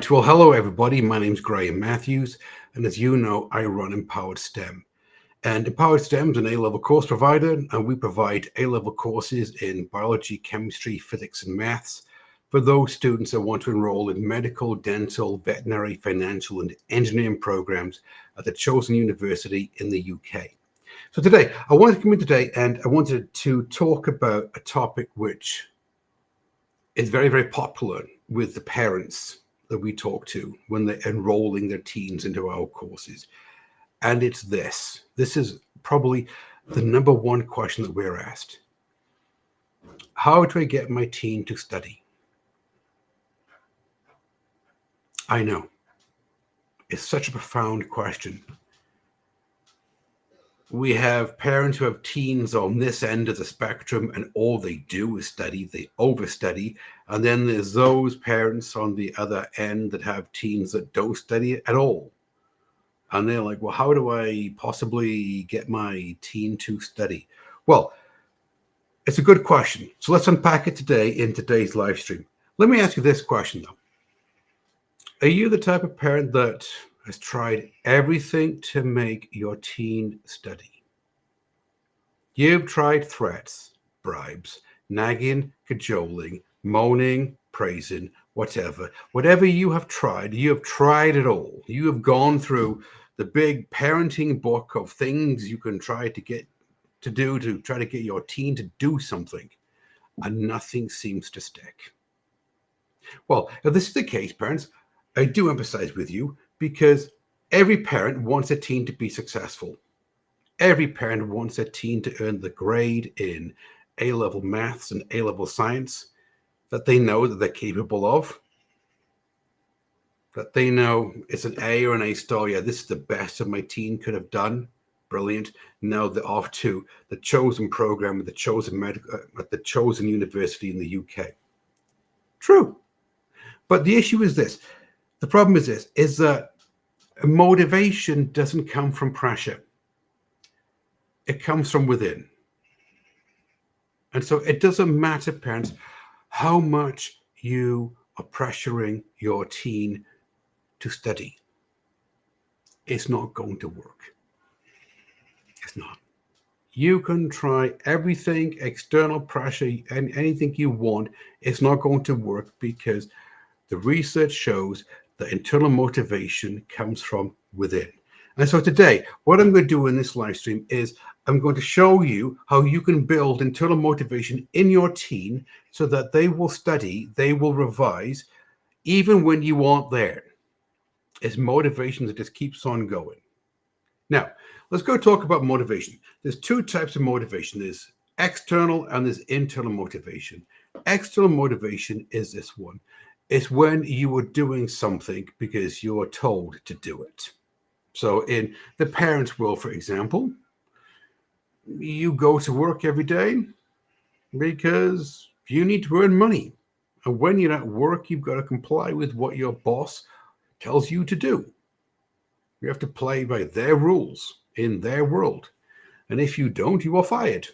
Right. Well, hello, everybody. My name's Graham Matthews. And as you know, I run Empowered STEM. And Empowered STEM is an A-level course provider, and we provide A-level courses in biology, chemistry, physics, and maths for those students that want to enroll in medical, dental, veterinary, financial, and engineering programs at the chosen university in the UK. So today, I wanted to come in today and I wanted to talk about a topic which is very, very popular with the parents that we talk to when they're enrolling their teens into our courses. And it's this. This is probably the number one question that we're asked. How do I get my teen to study? I know. It's such a profound question. We have parents who have teens on this end of the spectrum, and all they do is study, they overstudy. And then there's those parents on the other end that have teens that don't study at all. And they're like, well, how do I possibly get my teen to study? Well, it's a good question. So let's unpack it today in today's live stream. Let me ask you this question, though. Are you the type of parent that has tried everything to make your teen study? You've tried threats, bribes, nagging, cajoling, moaning, praising, whatever. Whatever you have tried it all. You have gone through the big parenting book of things you can try to get to do to try to get your teen to do something, and nothing seems to stick. Well, if this is the case, parents, I do empathize with you, because every parent wants a teen to be successful. Every parent wants a teen to earn the grade in A-level maths and A-level science that they know that they're capable of, that they know it's an A or an A star. Yeah, this is the best that my teen could have done. Brilliant. Now they're off to the chosen program at the chosen university in the UK. True. But the issue is this. The problem is this, is that motivation doesn't come from pressure. It comes from within. And so it doesn't matter, parents, how much you are pressuring your teen to study. It's not going to work. It's not. You can try everything, external pressure, and anything you want. It's not going to work, because the research shows that internal motivation comes from within. And so today, what I'm going to do in this live stream is I'm going to show you how you can build internal motivation in your teen so that they will study, they will revise, even when you aren't there. It's motivation that just keeps on going. Now, let's go talk about motivation. There's two types of motivation. There's external and there's internal motivation. External motivation is this one. It's when you are doing something because you are told to do it. So in the parents' world, for example, you go to work every day because you need to earn money. And when you're at work, you've got to comply with what your boss tells you to do. You have to play by their rules in their world. And if you don't, you are fired.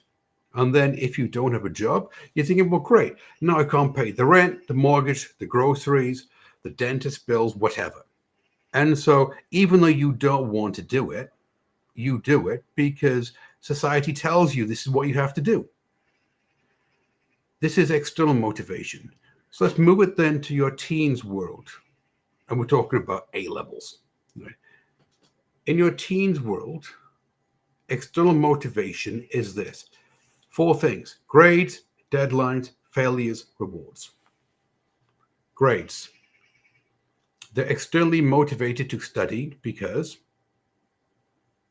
And then if you don't have a job, you're thinking, well, great, now I can't pay the rent, the mortgage, the groceries, the dentist bills, whatever. And so even though you don't want to do it, you do it because society tells you this is what you have to do. This is external motivation. So let's move it then to your teens world. And we're talking about A-levels. Right? In your teens world, external motivation is this. 4 things: grades, deadlines, failures, rewards. Grades. They're externally motivated to study because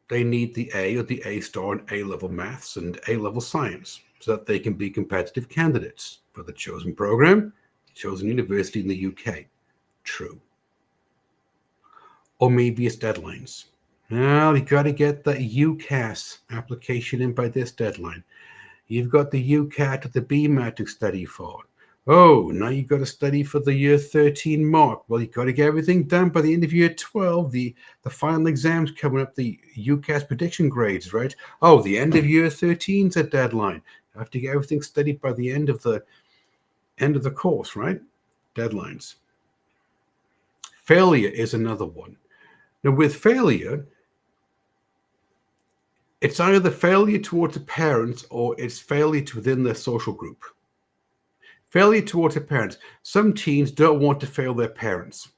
they need the A or the A star in A-level maths and A-level science so that they can be competitive candidates for the chosen program, chosen university in the UK. True. Or maybe it's deadlines. Well, you got to get the UCAS application in by this deadline. You've got the UCAT or the BMAT to study for. Oh, now you've got to study for the year 13 mark. Well, you've got to get everything done by the end of year 12. The final exams coming up, the UCAS prediction grades, right? Oh, the end of year 13 is a deadline. You have to get everything studied by the end of the course, right? Deadlines. Failure is another one. Now, with failure, it's either failure towards the parents or it's failure within their social group. Failure towards the parents. Some teens don't want to fail their parents.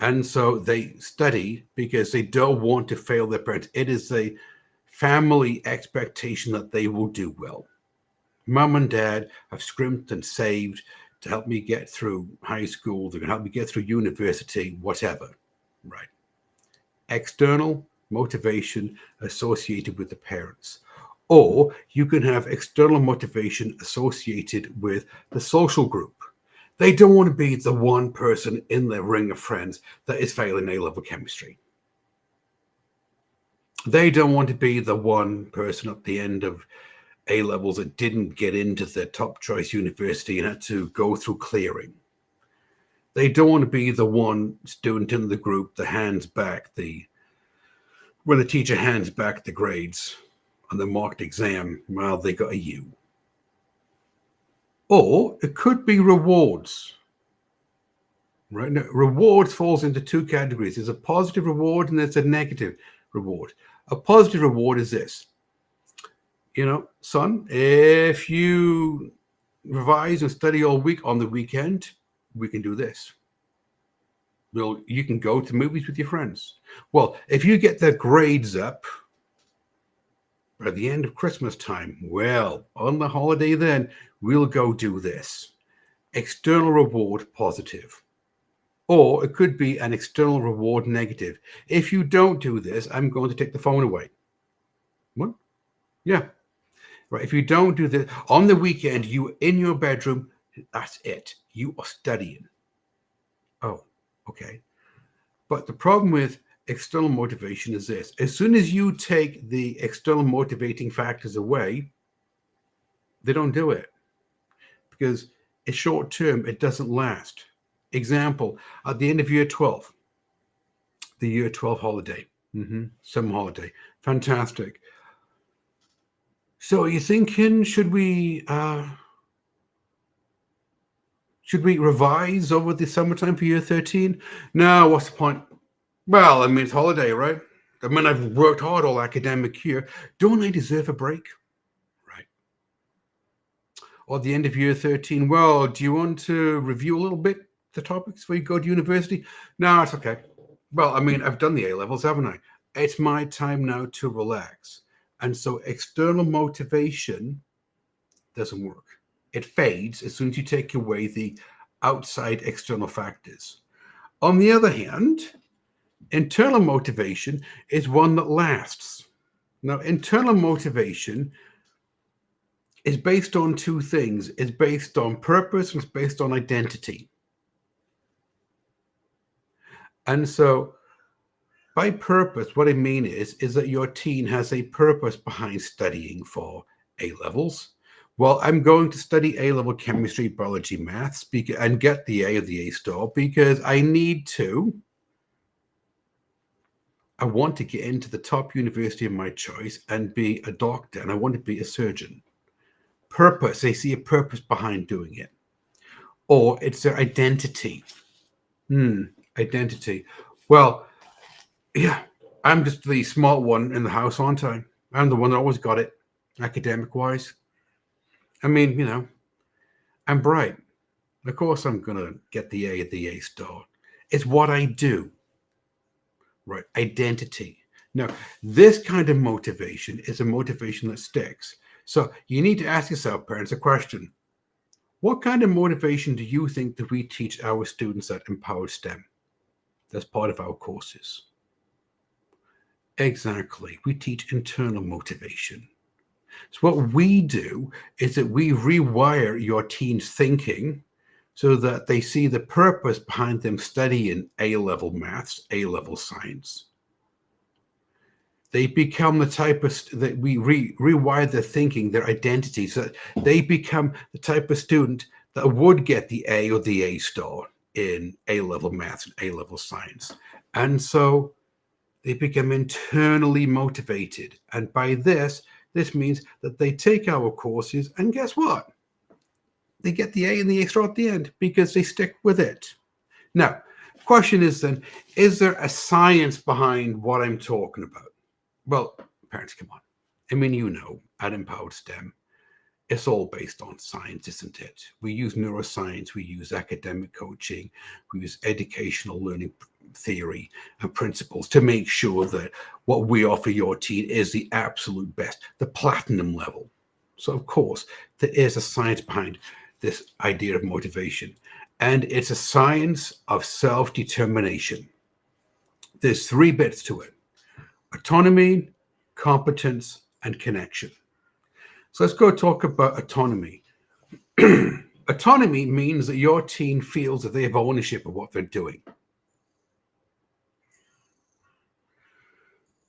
And so they study because they don't want to fail their parents. It is a family expectation that they will do well. Mom and dad have scrimped and saved to help me get through high school. They're going to help me get through university, whatever. Right. External motivation associated with the parents. Or you can have external motivation associated with the social group. They don't want to be the one person in their ring of friends that is failing A-level chemistry. They don't want to be the one person at the end of A-levels that didn't get into their top choice university and had to go through clearing. They don't want to be the one student in the group that hands back when the teacher hands back the grades on the mocked exam while they got a U. Or it could be rewards. Right now, rewards falls into two categories. There's a positive reward and there's a negative reward. A positive reward is this. Son, if you revise and study all week on the weekend, we can do this. You can go to movies with your friends. Well, if you get the grades up by the end of Christmas time, well, on the holiday then, we'll go do this. External reward, positive. Or it could be an external reward, negative. If you don't do this, I'm going to take the phone away. What? Yeah. Right. If you don't do this, on the weekend, you in your bedroom, that's it. You are studying. Oh, okay. But the problem with external motivation is this. As soon as you take the external motivating factors away, they don't do it. Because it's short term, it doesn't last. Example, at the end of year 12, the year 12 holiday, summer holiday, fantastic. So are you thinking, should we revise over the summertime for year 13? No, what's the point? Well, it's holiday, right? I've worked hard all academic year. Don't I deserve a break? Right. Or at the end of year 13, well, do you want to review a little bit the topics before you go to university? No, it's okay. Well, I've done the A-levels, haven't I? It's my time now to relax. And so external motivation doesn't work. It fades as soon as you take away the outside external factors. On the other hand, internal motivation is one that lasts. Now, internal motivation is based on two things. It's based on purpose and it's based on identity. And so by purpose, what I mean is that your teen has a purpose behind studying for A-levels. Well, I'm going to study A-level chemistry, biology, maths, and get the A or the A-star because I want to get into the top university of my choice and be a doctor, and I want to be a surgeon. Purpose, they see a purpose behind doing it. Or it's their identity. Identity. Well, yeah, I'm just the smart one in the house, aren't I? I'm the one that always got it, academic-wise. I'm bright. Of course I'm going to get the A at the A-star. It's what I do. Right, identity. Now, this kind of motivation is a motivation that sticks. So you need to ask yourself, parents, a question. What kind of motivation do you think that we teach our students at Empowered STEM? That's part of our courses. Exactly. We teach internal motivation. So what we do is that we rewire your teen's thinking so that they see the purpose behind them studying A-level maths, A-level science. They become the type of that we rewire their thinking, their identity, so that they become the type of student that would get the A or the A-star in A-level maths and A-level science. And so they become internally motivated. And by this means that they take our courses, and guess what? they get the A and the A star at the end because they stick with it. Now, question is then, is there a science behind what I'm talking about? Well, parents, come on. I mean, at Empowered STEM, it's all based on science, isn't it? We use neuroscience, we use academic coaching, we use educational learning theory and principles to make sure that what we offer your teen is the absolute best, the platinum level. So, of course, there is a science behind this idea of motivation, and it's a science of self-determination. There's 3 bits to it: autonomy, competence, and connection. So let's go talk about autonomy. Autonomy means that your teen feels that they have ownership of what they're doing.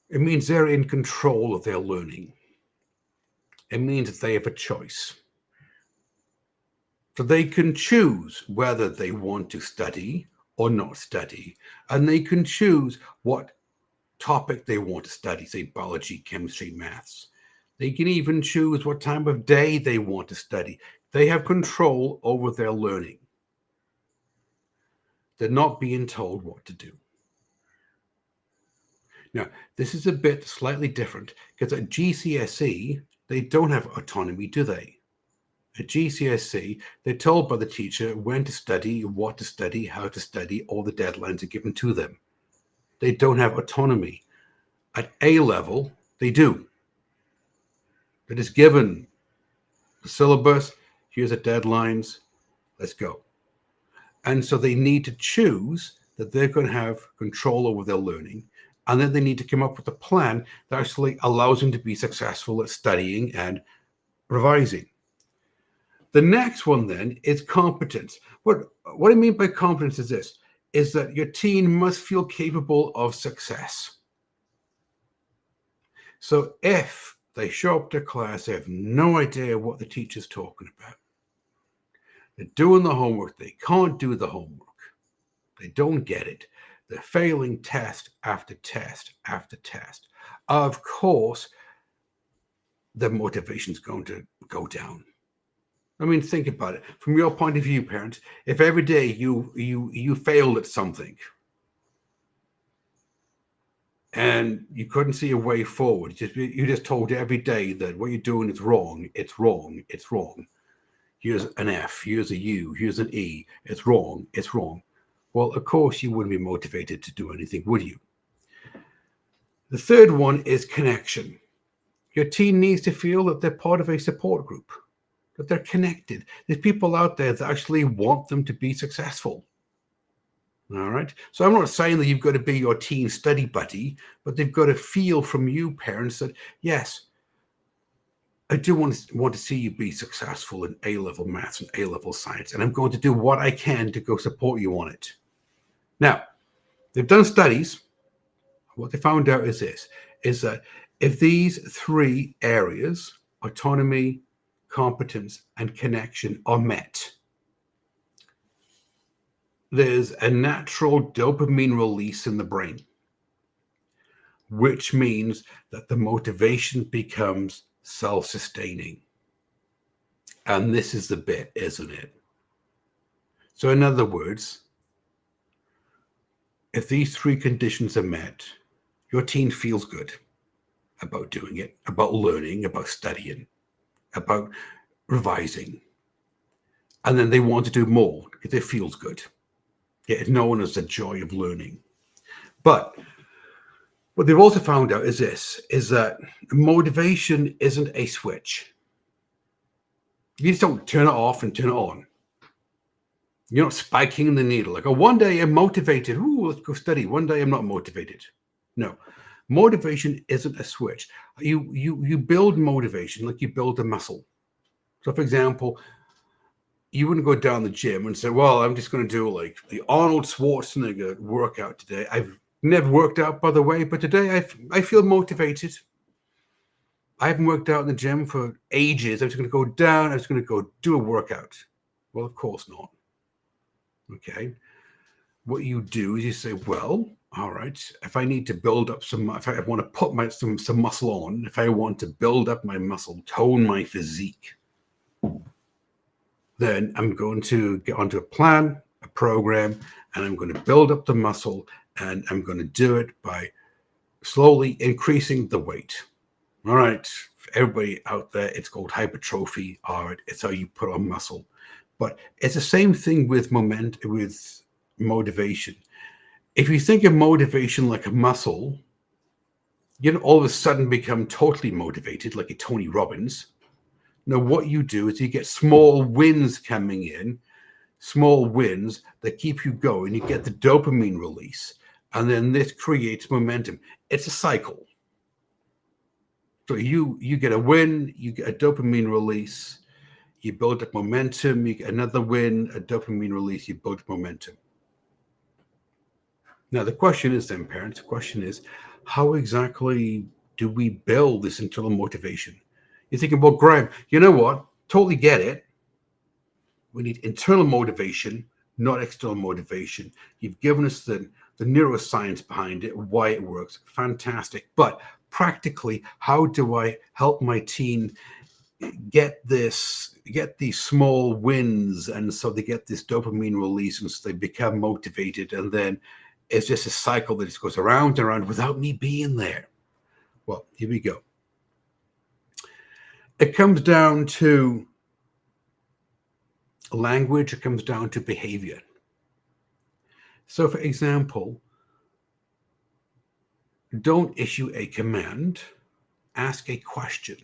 It means they're in control of their learning. It means that they have a choice. So they can choose whether they want to study or not study, and they can choose what topic they want to study, say biology, chemistry, maths. They can even choose what time of day they want to study. They have control over their learning. They're not being told what to do. Now, this is a bit slightly different because at GCSE, they don't have autonomy, do they? At GCSE, they're told by the teacher when to study, what to study, how to study, all the deadlines are given to them. They don't have autonomy. At A level, they do. It is given the syllabus, here's the deadlines, let's go. And so they need to choose that they're going to have control over their learning, and then they need to come up with a plan that actually allows them to be successful at studying and revising. The next one then is competence. What I mean by competence is this, is that your teen must feel capable of success. So if they show up to class, they have no idea what the teacher's talking about. They're doing the homework. They can't do the homework. They don't get it. They're failing test after test after test. Of course, their motivation's going to go down. I mean, think about it. From your point of view, parents, if every day you failed at something and you couldn't see a way forward, you just told every day that what you're doing is wrong, it's wrong, it's wrong. Here's an F, here's a U, here's an E, it's wrong, it's wrong. Well, of course, you wouldn't be motivated to do anything, would you? The third one is connection. Your teen needs to feel that they're part of a support group, that they're connected. There's people out there that actually want them to be successful. All right. So I'm not saying that you've got to be your teen study buddy, but they've got to feel from you, parents, that yes, I do want to see you be successful in A-level maths and A-level science, and I'm going to do what I can to go support you on it. Now, they've done studies. What they found out is this, is that if these 3 areas, autonomy, competence, and connection, are met, there's a natural dopamine release in the brain, which means that the motivation becomes self-sustaining. And this is the bit, isn't it? So in other words, if these 3 conditions are met, your teen feels good about doing it, about learning, about studying, about revising. And then they want to do more because it feels good. It's known as the joy of learning. But what they've also found out is this, is that motivation isn't a switch. You just don't turn it off and turn it on. You're not spiking the needle. Like, oh, one day I'm motivated. Ooh, let's go study. One day I'm not motivated. No, motivation isn't a switch. You build motivation like you build a muscle. So, for example, you wouldn't go down the gym and say, well, I'm just going to do like the Arnold Schwarzenegger workout today. I've never worked out, by the way, but today I feel motivated. I haven't worked out in the gym for ages. I'm just going to go down. I'm just going to go do a workout. Well, of course not. Okay. What you do is you say, well, all right, if I need to build up if I want to put some muscle on, if I want to build up my muscle, tone my physique, then I'm going to get onto a plan, a program, and I'm going to build up the muscle, and I'm going to do it by slowly increasing the weight. All right, for everybody out there, it's called hypertrophy, or it's how you put on muscle. But it's the same thing with with motivation. If you think of motivation like a muscle, you don't all of a sudden become totally motivated like a Tony Robbins. Now, what you do is you get small wins coming in, small wins that keep you going. You get the dopamine release, and then this creates momentum. It's a cycle. So you get a win, you get a dopamine release, you build up momentum, you get another win, a dopamine release, you build up momentum. Now the question is then, parents, the question is, how exactly do we build this internal motivation? You're thinking, well, Graham, you know what? Totally get it. We need internal motivation, not external motivation. You've given us the neuroscience behind it, why it works. Fantastic. But practically, how do I help my teen get these small wins, and so they get this dopamine release, and so they become motivated, and then it's just a cycle that just goes around and around without me being there? Well, here we go. It comes down to language, it comes down to behavior. So, for example, don't issue a command, ask a question.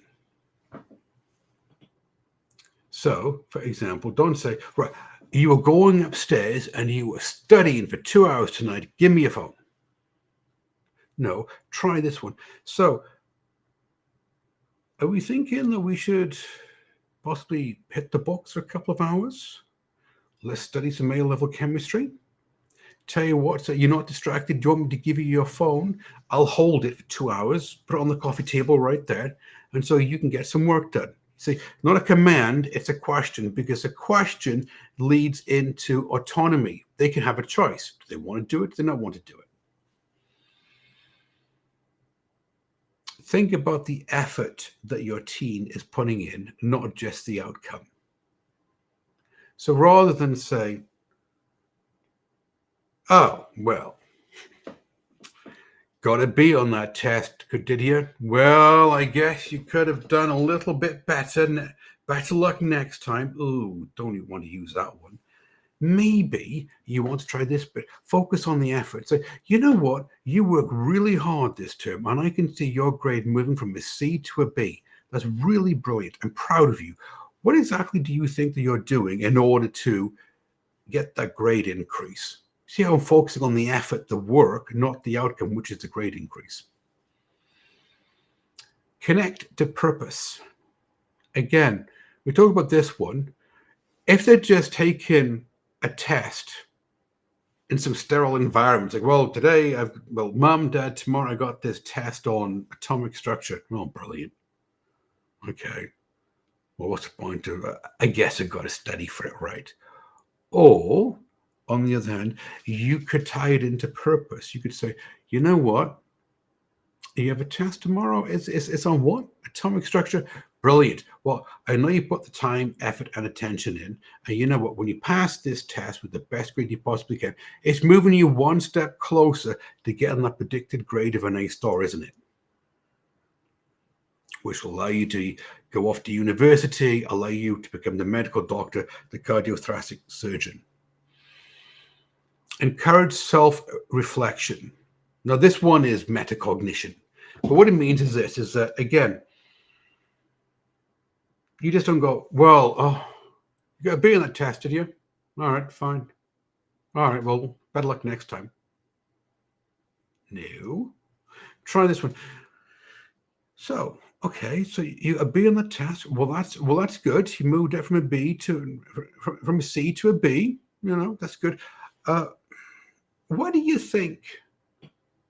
So, for example, don't say, right, you were going upstairs and you were studying for 2 hours tonight. Give me your phone. No, try this one. So, are we thinking that we should possibly hit the box for a couple of hours? Let's study some A-level chemistry. Tell you what, so you're not distracted. Do you want me to give you your phone? I'll hold it for 2 hours, put it on the coffee table right there, and so you can get some work done. See, not a command, it's a question, because a question leads into autonomy. They can have a choice. Do they want to do it? Do they not want to do it? Think about the effort that your teen is putting in, not just the outcome. So rather than say, oh, well, got a B on that test, did you? Well, I guess you could have done a little bit better. Better luck next time. Ooh, don't even want to use that one. Maybe you want to try this bit. Focus on the effort. Say, you know what? You work really hard this term, and I can see your grade moving from a C to a B. That's really brilliant. I'm proud of you. What exactly do you think that you're doing in order to get that grade increase? See how I'm focusing on the effort, the work, not the outcome, which is the grade increase. Connect to purpose. Again, we talk about this one. If they're just taking a test in some sterile environments, like, well, today Mom, Dad, tomorrow I got this test on atomic structure. Well, brilliant. Okay. Well, what's the point of it? I guess I've got to study for it, right? Or, on the other hand, you could tie it into purpose. You could say, you know what? You have a test tomorrow. It's on what? Atomic structure. Brilliant. Well, I know you put the time, effort, and attention in. And you know what? When you pass this test with the best grade you possibly can, it's moving you one step closer to getting that predicted grade of an A star, isn't it? Which will allow you to go off to university, allow you to become the medical doctor, the cardiothoracic surgeon. Encourage self-reflection. Now, this one is metacognition. But what it means is this, is that, again, you just don't go, well, oh, you got a B on that test, did you? All right, fine. All right, well, better luck next time. No. Try this one. So, okay, so you a B on the test. Well, that's good. You moved it from a B to from a C to a B. You know, that's good. What do you think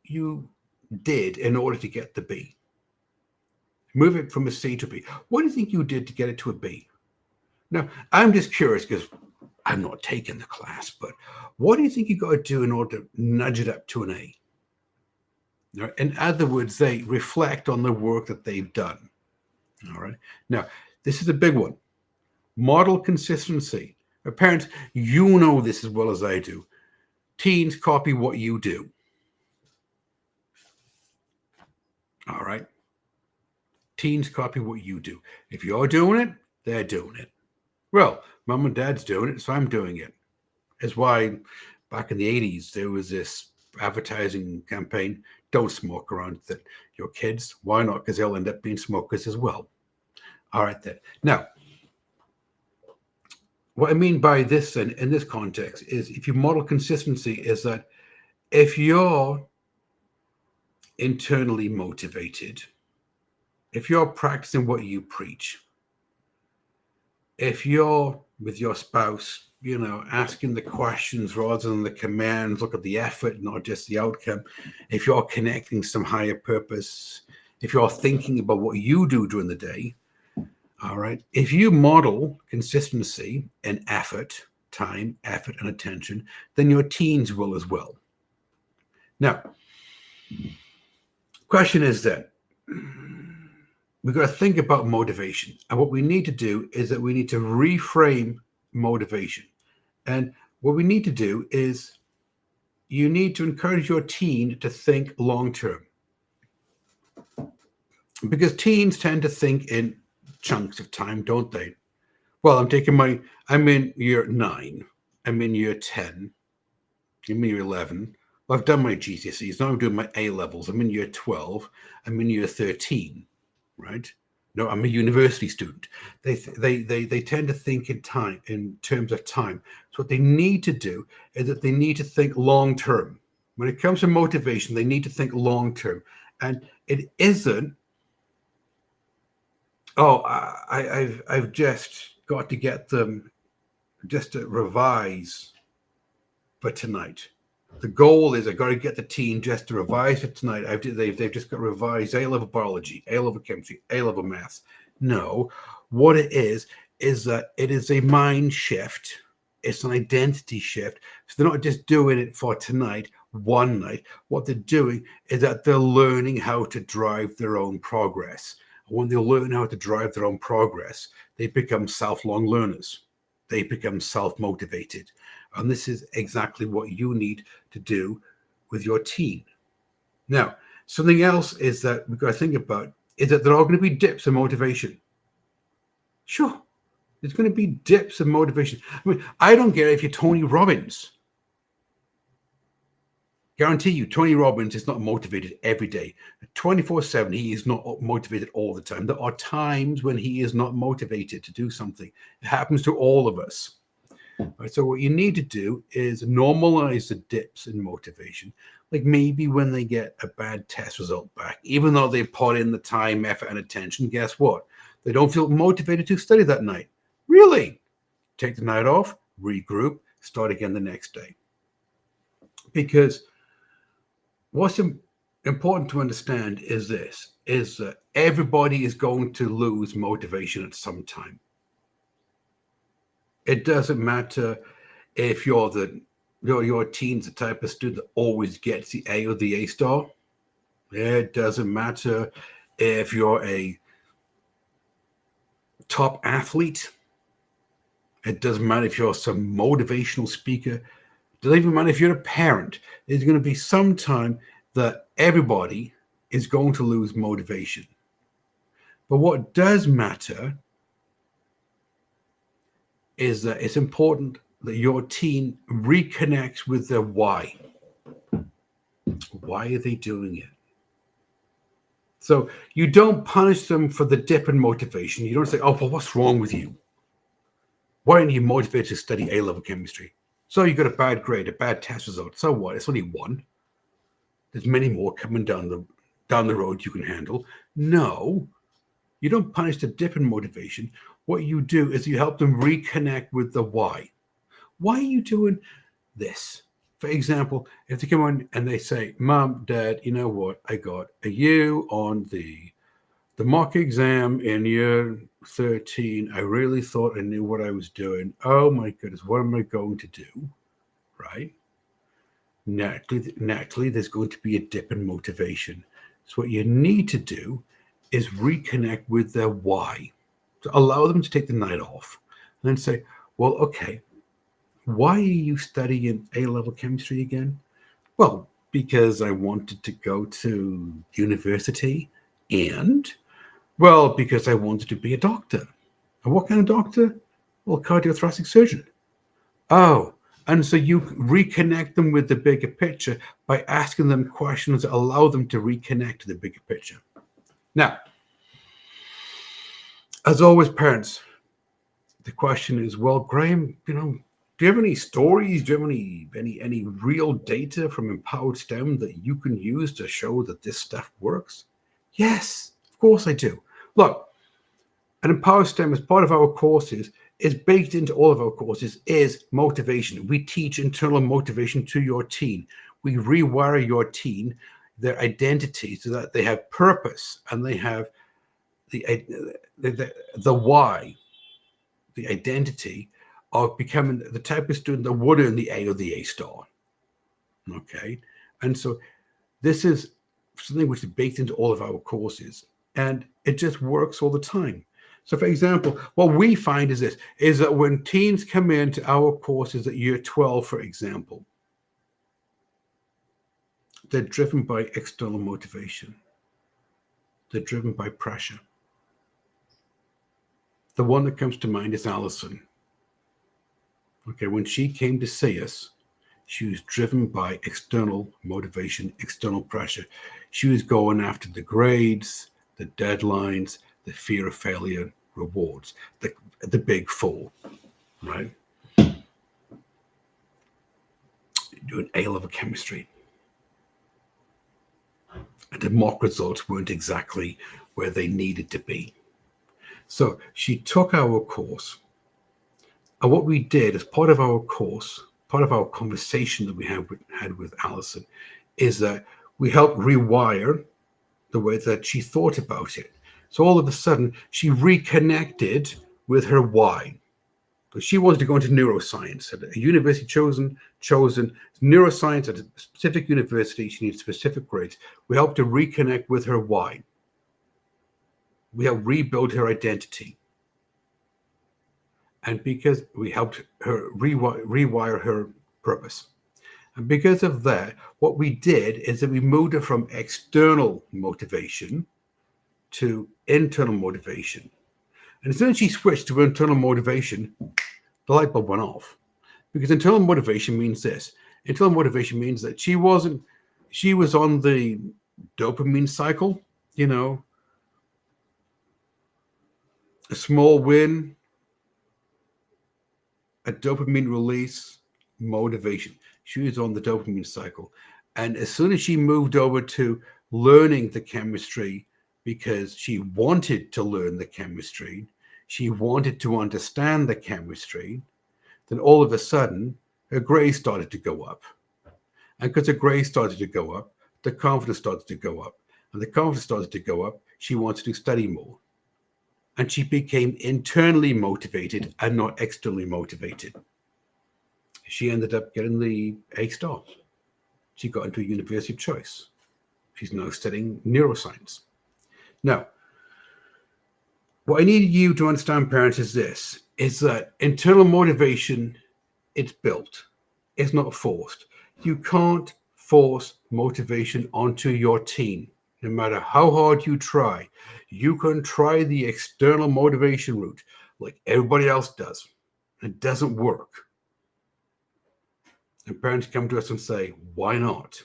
you did in order to get the B? Move it from a C to a B. What do you think you did to get it to a B? Now, I'm just curious because I'm not taking the class, but what do you think you got to do in order to nudge it up to an A? In other words, they reflect on the work that they've done. All right. Now, this is a big one. Model consistency. Parents, you know this as well as I do. Teens copy what you do. All right? Teens copy what you do. If you're doing it, they're doing it. Well, mom and dad's doing it, so I'm doing it. That's why back in the 80s, there was this advertising campaign, don't smoke around your kids. Why not? Because they'll end up being smokers as well. All right, then. Now, what I mean by this in this context is if you model consistency is that if you're internally motivated, if you're practicing what you preach, if you're with your spouse, asking the questions rather than the commands, look at the effort, not just the outcome. If you're connecting some higher purpose, if you're thinking about what you do during the day, all right. If you model consistency and effort, time, effort, and attention, then your teens will as well. Now, question is that we've got to think about motivation. And what we need to do is that we need to reframe motivation. And what we need to do is you need to encourage your teen to think long term. Because teens tend to think in chunks of time, don't they? Well, I'm in year 9, I'm in year 10, I'm in year 11. Well, I've done my GCSEs, now I'm doing my A levels. I'm in year 12, I'm in year 13, right? No, I'm a university student. They tend to think in terms of time. So what they need to do is that they need to think long term. When it comes to motivation, they need to think long term, and it isn't. Oh, I've just got to get them just to revise for tonight. The goal is I've got to get the teen just to revise for tonight. They've just got to revise A-level biology, A-level chemistry, A-level maths. No, what it is that it is a mind shift. It's an identity shift. So they're not just doing it for tonight, one night. What they're doing is that they're learning how to drive their own progress. When they learn how to drive their own progress, they become self-long learners. They become self-motivated. And this is exactly what you need to do with your teen. Now, something else is that we've got to think about is that there are going to be dips in motivation. Sure, there's going to be dips in motivation. I mean, I don't get it if you're Tony Robbins. Guarantee you, Tony Robbins is not motivated every day. 24/7, he is not motivated all the time. There are times when he is not motivated to do something. It happens to all of us. Right, so what you need to do is normalize the dips in motivation. Like maybe when they get a bad test result back, even though they put in the time, effort, and attention, guess what? They don't feel motivated to study that night. Really? Take the night off, regroup, start again the next day. Because what's important to understand is this, is that everybody is going to lose motivation at some time. It doesn't matter if your teen's the type of student that always gets the A or the A star. It doesn't matter if you're a top athlete. It doesn't matter if you're some motivational speaker. It doesn't even matter if you're a parent. There's going to be some time that everybody is going to lose motivation. But what does matter is that it's important that your teen reconnects with their why. Why are they doing it? So you don't punish them for the dip in motivation. You don't say, oh, well, what's wrong with you? Why aren't you motivated to study A-level chemistry? So you got a bad grade, a bad test result. So what? It's only one. There's many more coming down the road you can handle. No, you don't punish the dip in motivation. What you do is you help them reconnect with the why. Why are you doing this? For example, if they come on and they say, Mom, Dad, you know what? I got a U on the mock exam in year 13. I really thought I knew what I was doing. Oh my goodness, what am I going to do? Right? Naturally, there's going to be a dip in motivation. So what you need to do is reconnect with their why. So allow them to take the night off. and then say, well, okay, why are you studying A-level chemistry again? Well, because I wanted to go to university, and, well, because I wanted to be a doctor. And what kind of doctor? Well, cardiothoracic surgeon. Oh, and so you reconnect them with the bigger picture by asking them questions that allow them to reconnect to the bigger picture. Now, as always, parents, the question is, well, Graham, do you have any stories? Do you have any real data from Empowered STEM that you can use to show that this stuff works? Yes, of course I do. Look, and Empowered STEM, as part of our courses, is baked into all of our courses, is motivation. We teach internal motivation to your teen. We rewire your teen, their identity, so that they have purpose and they have the why, the identity of becoming the type of student that would earn the A or the A star. Okay. And so this is something which is baked into all of our courses, and it just works all the time. So, for example, what we find is this, is that when teens come into our courses at year 12, for example, they're driven by external motivation. They're driven by pressure. The one that comes to mind is Allison. Okay, when she came to see us, she was driven by external motivation, external pressure. She was going after the grades, the deadlines, the fear of failure, rewards, the big four, right? Doing A-level chemistry. And the mock results weren't exactly where they needed to be. So she took our course, and what we did as part of our course, part of our conversation that we had with Allison, is that we helped rewire the way that she thought about it. So all of a sudden, she reconnected with her why. But she wanted to go into neuroscience at a university chosen neuroscience at a specific university. She needs specific grades. We helped her reconnect with her why. We helped rebuild her identity. And because we helped her rewire her purpose. And because of that, what we did is that we moved her from external motivation to internal motivation. And as soon as she switched to internal motivation, the light bulb went off. Because internal motivation means this. Internal motivation means that she was on the dopamine cycle, a small win, a dopamine release, motivation. She was on the dopamine cycle. And as soon as she moved over to learning the chemistry, because she wanted to learn the chemistry, she wanted to understand the chemistry, then all of a sudden, her grades started to go up. And because her grades started to go up, the confidence started to go up. And the confidence started to go up, she wanted to study more. And she became internally motivated and not externally motivated. She ended up getting the A star. She got into a university of choice. She's now studying neuroscience. Now, what I need you to understand, parents, is this, is that internal motivation, it's built. It's not forced. You can't force motivation onto your teen. No matter how hard you try, you can try the external motivation route like everybody else does. It doesn't work. And parents come to us and say, why not?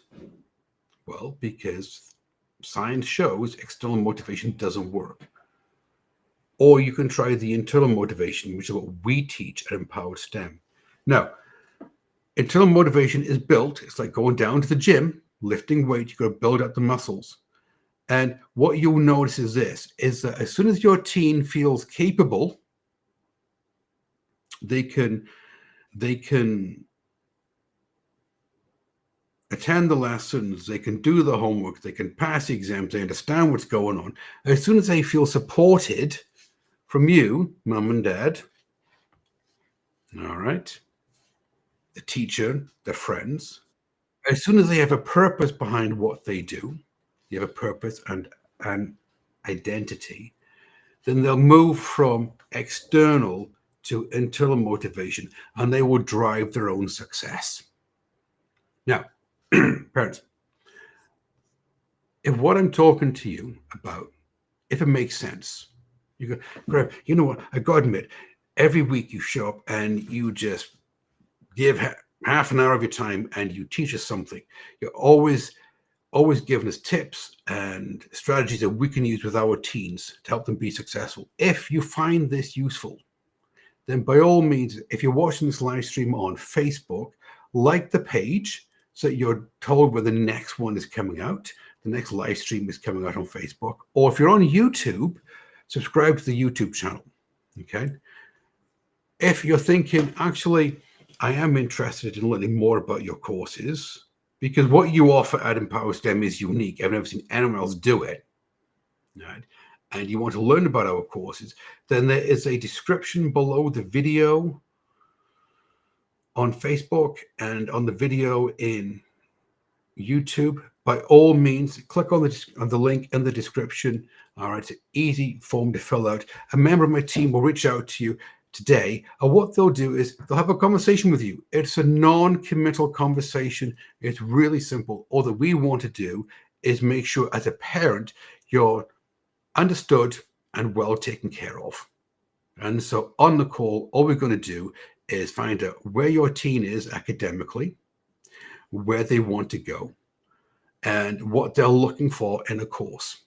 Well, because science shows external motivation doesn't work. Or you can try the internal motivation, which is what we teach at Empowered STEM. Now, internal motivation is built. It's like going down to the gym, lifting weight. You've got to build up the muscles. And what you'll notice is this, is that as soon as your teen feels capable, they can attend the lessons, they can do the homework, they can pass the exams, they understand what's going on. As soon as they feel supported from you, mom and dad, all right, the teacher, their friends, as soon as they have a purpose behind what they do, you have a purpose and an identity, then they'll move from external to internal motivation, and they will drive their own success. Now, parents, if what I'm talking to you about, if it makes sense, you go, Greg, you know what? I got to admit, every week you show up and you just give half an hour of your time and you teach us something. You're always giving us tips and strategies that we can use with our teens to help them be successful. If you find this useful, then by all means, if you're watching this live stream on Facebook, like the page so that you're told when the next one is coming out. The next live stream is coming out on Facebook. Or if you're on YouTube, subscribe to the YouTube channel. Okay. If you're thinking, actually, I am interested in learning more about your courses, because what you offer at Empower STEM is unique. I've never seen anyone else do it. Right? And you want to learn about our courses, then there is a description below the video on Facebook and on the video in YouTube. By all means, click on the link in the description. All right, it's an easy form to fill out. A member of my team will reach out to you today, and what they'll do is they'll have a conversation with you. It's a non-committal conversation. It's really simple. All that we want to do is make sure as a parent you're understood and well taken care of. And so on the call, all we're going to do is find out where your teen is academically, where they want to go, and what they're looking for in a course.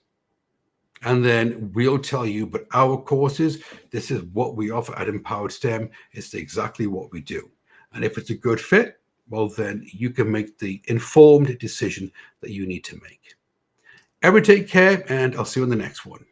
And then we'll tell you, but our courses, this is what we offer at Empowered STEM. It's exactly what we do. And if it's a good fit, well, then you can make the informed decision that you need to make. Everyone take care, and I'll see you on the next one.